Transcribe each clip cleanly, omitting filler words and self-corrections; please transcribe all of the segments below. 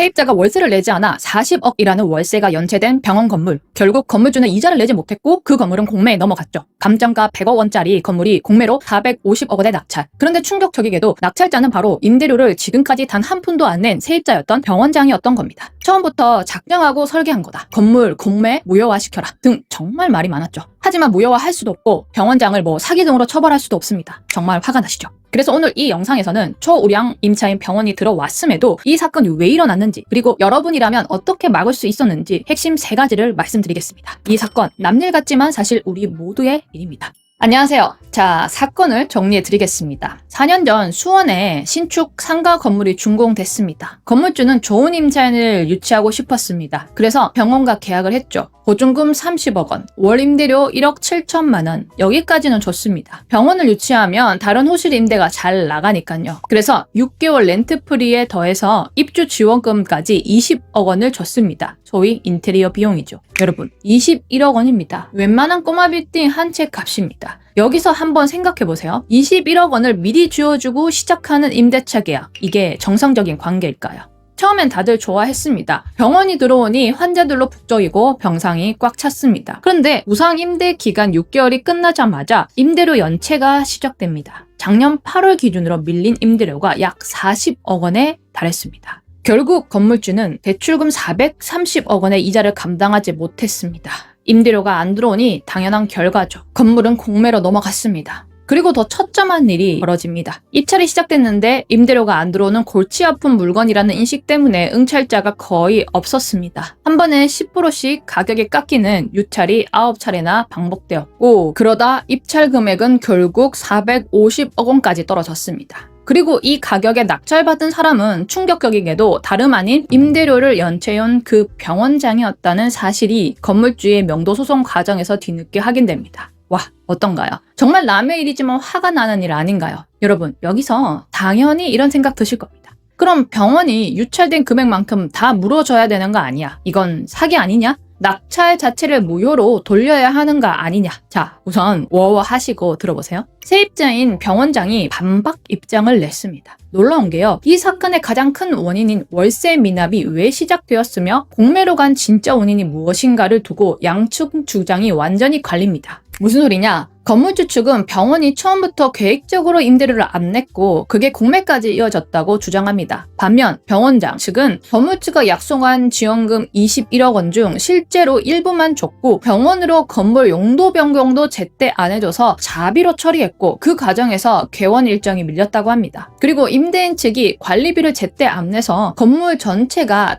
세입자가 월세를 내지 않아 40억이라는 월세가 연체된 병원 건물. 결국 건물주는 이자를 내지 못했고 그 건물은 공매에 넘어갔죠. 감정가 100억 원짜리 건물이 공매로 450억 원에 낙찰. 그런데 충격적이게도 낙찰자는 바로 임대료를 지금까지 단 한 푼도 안 낸 세입자였던 병원장이었던 겁니다. 처음부터 작정하고 설계한 거다. 건물 공매 무효화시켜라 등 정말 말이 많았죠. 하지만 무효화할 수도 없고 병원장을 사기 등으로 처벌할 수도 없습니다. 정말 화가 나시죠? 그래서 오늘 이 영상에서는 초우량 임차인 병원이 들어왔음에도 이 사건이 왜 일어났는지, 그리고 여러분이라면 어떻게 막을 수 있었는지 핵심 3가지를 말씀드리겠습니다. 이 사건 남일 같지만 사실 우리 모두의 일입니다. 안녕하세요. 자, 사건을 정리해드리겠습니다. 4년 전 수원에 신축 상가 건물이 준공됐습니다. 건물주는 좋은 임차인을 유치하고 싶었습니다. 그래서 병원과 계약을 했죠. 보증금 30억 원, 월 임대료 1억 7천만 원, 여기까지는 좋습니다. 병원을 유치하면 다른 호실 임대가 잘 나가니까요. 그래서 6개월 렌트프리에 더해서 입주 지원금까지 20억 원을 줬습니다. 소위 인테리어 비용이죠. 여러분, 21억 원입니다. 웬만한 꼬마 빌딩 한 채 값입니다. 여기서 한번 생각해보세요. 21억 원을 미리 쥐어주고 시작하는 임대차 계약. 이게 정상적인 관계일까요? 처음엔 다들 좋아했습니다. 병원이 들어오니 환자들로 북적이고 병상이 꽉 찼습니다. 그런데 무상 임대 기간 6개월이 끝나자마자 임대료 연체가 시작됩니다. 작년 8월 기준으로 밀린 임대료가 약 40억 원에 달했습니다. 결국 건물주는 대출금 430억 원의 이자를 감당하지 못했습니다. 임대료가 안 들어오니 당연한 결과죠. 건물은 공매로 넘어갔습니다. 그리고 더 처참한 일이 벌어집니다. 입찰이 시작됐는데 임대료가 안 들어오는 골치 아픈 물건이라는 인식 때문에 응찰자가 거의 없었습니다. 한 번에 10%씩 가격이 깎이는 유찰이 9차례나 반복되었고, 그러다 입찰 금액은 결국 450억 원까지 떨어졌습니다. 그리고 이 가격에 낙찰받은 사람은 충격적이게도 다름 아닌 임대료를 연체해온 그 병원장이었다는 사실이 건물주의 명도 소송 과정에서 뒤늦게 확인됩니다. 와, 어떤가요? 정말 남의 일이지만 화가 나는 일 아닌가요? 여러분, 여기서 당연히 이런 생각 드실 겁니다. 그럼 병원이 유찰된 금액만큼 다 물어줘야 되는 거 아니야? 이건 사기 아니냐? 낙찰 자체를 무효로 돌려야 하는 거 아니냐? 자, 우선 워워 하시고 들어보세요. 세입자인 병원장이 반박 입장을 냈습니다. 놀라운 게요, 이 사건의 가장 큰 원인인 월세 미납이 왜 시작되었으며 공매로 간 진짜 원인이 무엇인가를 두고 양측 주장이 완전히 갈립니다. 무슨 소리냐? 건물주 측은 병원이 처음부터 계획적으로 임대료를 안 냈고 그게 공매까지 이어졌다고 주장합니다. 반면 병원장 측은 건물주가 약속한 지원금 21억 원 중 실제로 일부만 줬고 병원으로 건물 용도 변경도 제때 안 해줘서 자비로 처리했고 그 과정에서 개원 일정이 밀렸다고 합니다. 그리고 임대인 측이 관리비를 제때 안 내서 건물 전체가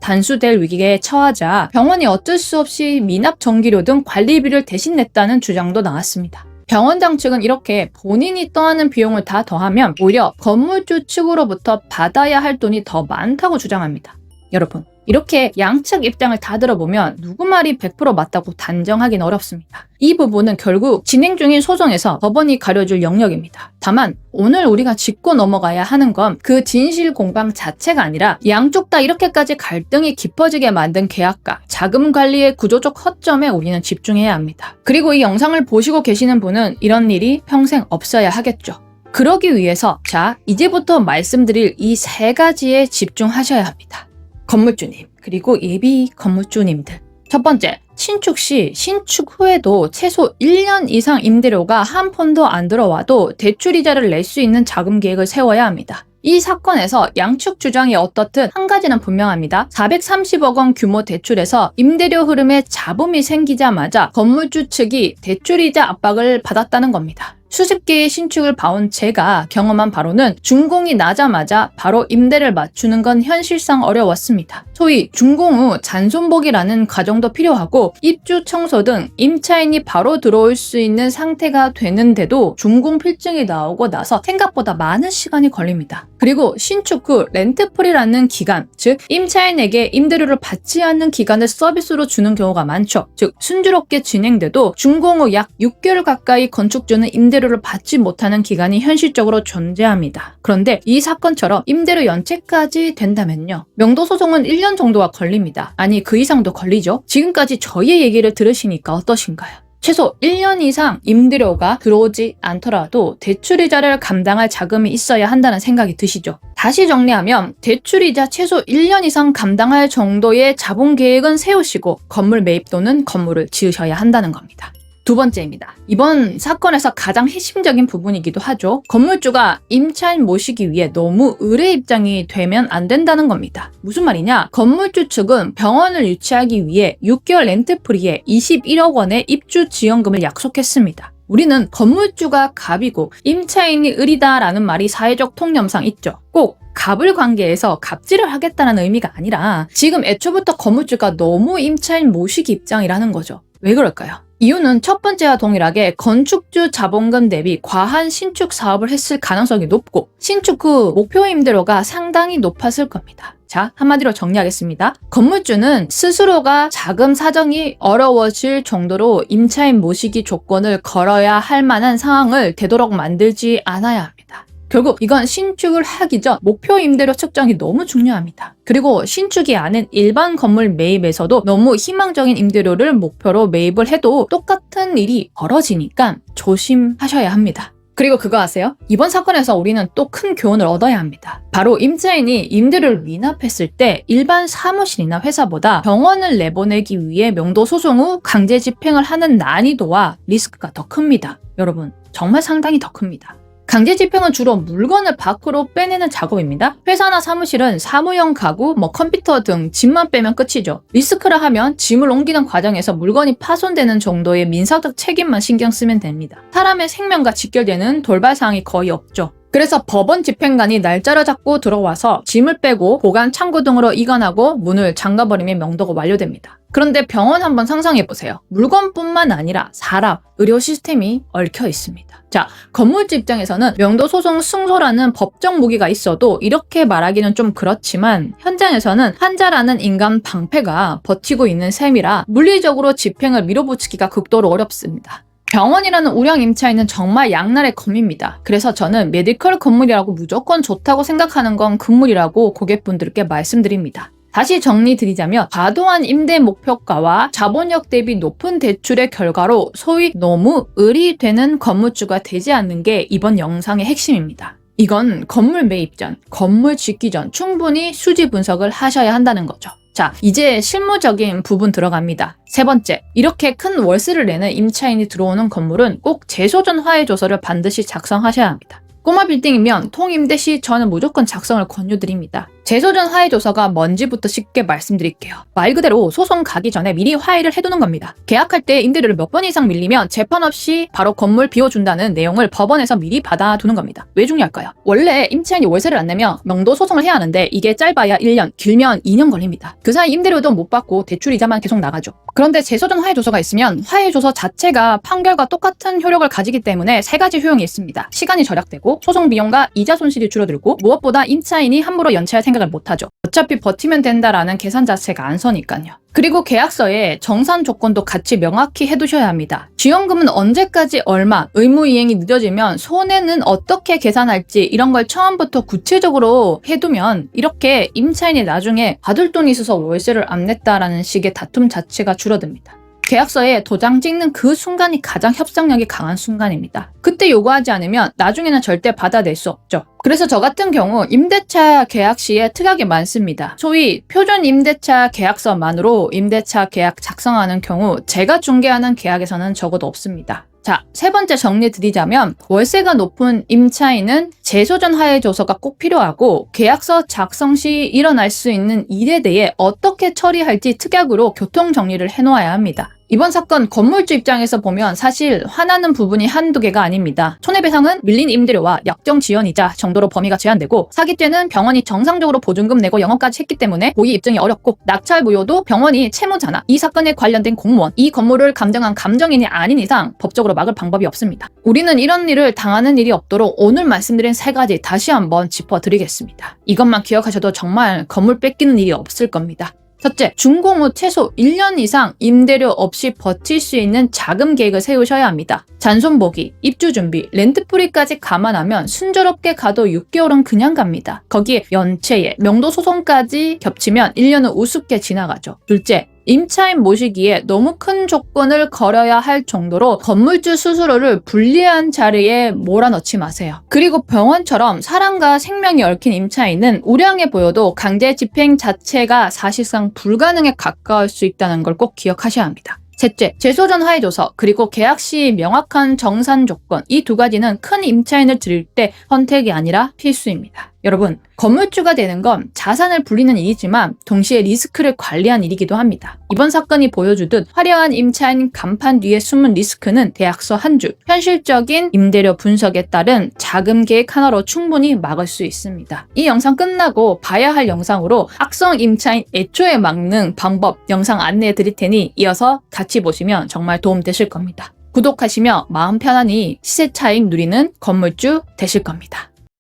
단수될 위기에 처하자 병원이 어쩔 수 없이 미납 전기료 등 관리비를 대신 냈다는 주장도 나왔습니다. 병원장 측은 이렇게 본인이 떠하는 비용을 다 더하면 오히려 건물주 측으로부터 받아야 할 돈이 더 많다고 주장합니다. 여러분, 이렇게 양측 입장을 다 들어보면 누구 말이 100% 맞다고 단정하기는 어렵습니다. 이 부분은 결국 진행 중인 소송에서 법원이 가려줄 영역입니다. 다만 오늘 우리가 짚고 넘어가야 하는 건 그 진실 공방 자체가 아니라 양쪽 다 이렇게까지 갈등이 깊어지게 만든 계약과 자금 관리의 구조적 허점에 우리는 집중해야 합니다. 그리고 이 영상을 보시고 계시는 분은 이런 일이 평생 없어야 하겠죠. 그러기 위해서 이제부터 말씀드릴 이 3가지에 집중하셔야 합니다. 건물주님, 그리고 예비 건물주님들. 첫 번째, 신축 시, 신축 후에도 최소 1년 이상 임대료가 한 푼도 안 들어와도 대출이자를 낼 수 있는 자금 계획을 세워야 합니다. 이 사건에서 양측 주장이 어떻든 한 가지는 분명합니다. 430억 원 규모 대출에서 임대료 흐름에 잡음이 생기자마자 건물주 측이 대출이자 압박을 받았다는 겁니다. 수십 개의 신축을 봐온 제가 경험한 바로는 준공이 나자마자 바로 임대를 맞추는 건 현실상 어려웠습니다. 소위 준공 후 잔손복이라는 과정도 필요하고 입주 청소 등 임차인이 바로 들어올 수 있는 상태가 되는데도 준공 필증이 나오고 나서 생각보다 많은 시간이 걸립니다. 그리고 신축 후 렌트프리라는 기간, 즉 임차인에게 임대료를 받지 않는 기간을 서비스로 주는 경우가 많죠. 즉 순조롭게 진행돼도 준공 후 약 6개월 가까이 건축주는 임대료를 받지 못하는 기간이 현실적으로 존재합니다. 그런데 이 사건처럼 임대료 연체까지 된다면요, 명도소송은 1년 정도가 걸립니다. 아니, 그 이상도 걸리죠. 지금까지 저희의 얘기를 들으시니까 어떠신가요? 최소 1년 이상 임대료가 들어오지 않더라도 대출이자를 감당할 자금이 있어야 한다는 생각이 드시죠? 다시 정리하면 대출이자 최소 1년 이상 감당할 정도의 자본 계획은 세우시고 건물 매입 또는 건물을 지으셔야 한다는 겁니다. 두 번째입니다. 이번 사건에서 가장 핵심적인 부분이기도 하죠. 건물주가 임차인 모시기 위해 너무 의뢰 입장이 되면 안 된다는 겁니다. 무슨 말이냐? 건물주 측은 병원을 유치하기 위해 6개월 렌트프리에 21억 원의 입주 지원금을 약속했습니다. 우리는 건물주가 갑이고 임차인이 을이다라는 말이 사회적 통념상 있죠. 꼭 갑을 관계에서 갑질을 하겠다는 의미가 아니라 지금 애초부터 건물주가 너무 임차인 모시기 입장이라는 거죠. 왜 그럴까요? 이유는 첫 번째와 동일하게 건축주 자본금 대비 과한 신축 사업을 했을 가능성이 높고 신축 후 목표 임대료가 상당히 높았을 겁니다. 자, 한마디로 정리하겠습니다. 건물주는 스스로가 자금 사정이 어려워질 정도로 임차인 모시기 조건을 걸어야 할 만한 상황을 되도록 만들지 않아야 합니다. 결국 이건 신축을 하기 전 목표 임대료 측정이 너무 중요합니다. 그리고 신축이 아닌 일반 건물 매입에서도 너무 희망적인 임대료를 목표로 매입을 해도 똑같은 일이 벌어지니까 조심하셔야 합니다. 그리고 그거 아세요? 이번 사건에서 우리는 또 큰 교훈을 얻어야 합니다. 바로 임차인이 임대료를 미납했을 때 일반 사무실이나 회사보다 병원을 내보내기 위해 명도 소송 후 강제 집행을 하는 난이도와 리스크가 더 큽니다. 여러분, 정말 상당히 더 큽니다. 강제 집행은 주로 물건을 밖으로 빼내는 작업입니다. 회사나 사무실은 사무용 가구, 컴퓨터 등 짐만 빼면 끝이죠. 리스크라 하면 짐을 옮기는 과정에서 물건이 파손되는 정도의 민사적 책임만 신경 쓰면 됩니다. 사람의 생명과 직결되는 돌발 사항이 거의 없죠. 그래서 법원 집행관이 날짜를 잡고 들어와서 짐을 빼고 보관 창고 등으로 이관하고 문을 잠가버리면 명도가 완료됩니다. 그런데 병원 한번 상상해보세요. 물건뿐만 아니라 사람, 의료 시스템이 얽혀 있습니다. 자, 건물주 입장에서는 명도 소송 승소라는 법적 무기가 있어도 이렇게 말하기는 좀 그렇지만 현장에서는 환자라는 인간 방패가 버티고 있는 셈이라 물리적으로 집행을 밀어붙이기가 극도로 어렵습니다. 병원이라는 우량 임차인은 정말 양날의 검입니다. 그래서 저는 메디컬 건물이라고 무조건 좋다고 생각하는 건 금물이라고 고객분들께 말씀드립니다. 다시 정리드리자면 과도한 임대 목표가와 자본력 대비 높은 대출의 결과로 소위 너무 을이 되는 건물주가 되지 않는 게 이번 영상의 핵심입니다. 이건 건물 매입 전, 건물 짓기 전 충분히 수지 분석을 하셔야 한다는 거죠. 자, 이제 실무적인 부분 들어갑니다. 세 번째, 이렇게 큰 월세를 내는 임차인이 들어오는 건물은 꼭 재소전 화해조서를 반드시 작성하셔야 합니다. 꼬마 빌딩이면 통임대 시 저는 무조건 작성을 권유드립니다. 재소전 화해조서가 뭔지부터 쉽게 말씀드릴게요. 말 그대로 소송 가기 전에 미리 화해를 해두는 겁니다. 계약할 때 임대료를 몇 번 이상 밀리면 재판 없이 바로 건물 비워준다는 내용을 법원에서 미리 받아두는 겁니다. 왜 중요할까요? 원래 임차인이 월세를 안 내면 명도 소송을 해야 하는데 이게 짧아야 1년, 길면 2년 걸립니다. 그 사이 임대료도 못 받고 대출이자만 계속 나가죠. 그런데 재소전 화해조서가 있으면 화해조서 자체가 판결과 똑같은 효력을 가지기 때문에 세 가지 효용이 있습니다. 시간이 절약되고 소송 비용과 이자 손실이 줄어들고 무엇보다 임차인이 함부로 연체할 생각을 못하죠. 어차피 버티면 된다라는 계산 자체가 안 서니까요. 그리고 계약서에 정산 조건도 같이 명확히 해두셔야 합니다. 지원금은 언제까지 얼마, 의무 이행이 늦어지면 손해는 어떻게 계산할지 이런 걸 처음부터 구체적으로 해두면 이렇게 임차인이 나중에 받을 돈이 있어서 월세를 안 냈다라는 식의 다툼 자체가 줄어듭니다. 계약서에 도장 찍는 그 순간이 가장 협상력이 강한 순간입니다. 그때 요구하지 않으면 나중에는 절대 받아낼 수 없죠. 그래서 저 같은 경우 임대차 계약 시에 특약이 많습니다. 소위 표준 임대차 계약서만으로 임대차 계약 작성하는 경우 제가 중개하는 계약에서는 적어도 없습니다. 자, 세 번째 정리 드리자면 월세가 높은 임차인은 재소전 화해조서가 꼭 필요하고 계약서 작성 시 일어날 수 있는 일에 대해 어떻게 처리할지 특약으로 교통 정리를 해놓아야 합니다. 이번 사건 건물주 입장에서 보면 사실 화나는 부분이 한두 개가 아닙니다. 손해배상은 밀린 임대료와 약정 지연이자 정도로 범위가 제한되고 사기죄는 병원이 정상적으로 보증금 내고 영업까지 했기 때문에 고의 입증이 어렵고 낙찰무효도 병원이 채무자나 이 사건에 관련된 공무원, 이 건물을 감정한 감정인이 아닌 이상 법적으로 막을 방법이 없습니다. 우리는 이런 일을 당하는 일이 없도록 오늘 말씀드린 세 가지 다시 한번 짚어드리겠습니다. 이것만 기억하셔도 정말 건물 뺏기는 일이 없을 겁니다. 첫째, 준공 후 최소 1년 이상 임대료 없이 버틸 수 있는 자금 계획을 세우셔야 합니다. 잔손보기, 입주 준비, 렌트프리까지 감안하면 순조롭게 가도 6개월은 그냥 갑니다. 거기에 연체에 명도 소송까지 겹치면 1년은 우습게 지나가죠. 둘째, 임차인 모시기에 너무 큰 조건을 걸어야 할 정도로 건물주 스스로를 불리한 자리에 몰아넣지 마세요. 그리고 병원처럼 사람과 생명이 얽힌 임차인은 우량해 보여도 강제 집행 자체가 사실상 불가능에 가까울 수 있다는 걸 꼭 기억하셔야 합니다. 셋째, 재소전 하위조서 그리고 계약 시 명확한 정산 조건, 이 두 가지는 큰 임차인을 들일 때 선택이 아니라 필수입니다. 여러분, 건물주가 되는 건 자산을 불리는 일이지만 동시에 리스크를 관리한 일이기도 합니다. 이번 사건이 보여주듯 화려한 임차인 간판 뒤에 숨은 리스크는 대학서 한 줄, 현실적인 임대료 분석에 따른 자금 계획 하나로 충분히 막을 수 있습니다. 이 영상 끝나고 봐야 할 영상으로 악성 임차인 애초에 막는 방법 영상 안내해 드릴 테니 이어서 같이 보시면 정말 도움 되실 겁니다. 구독하시며 마음 편안히 시세 차익 누리는 건물주 되실 겁니다.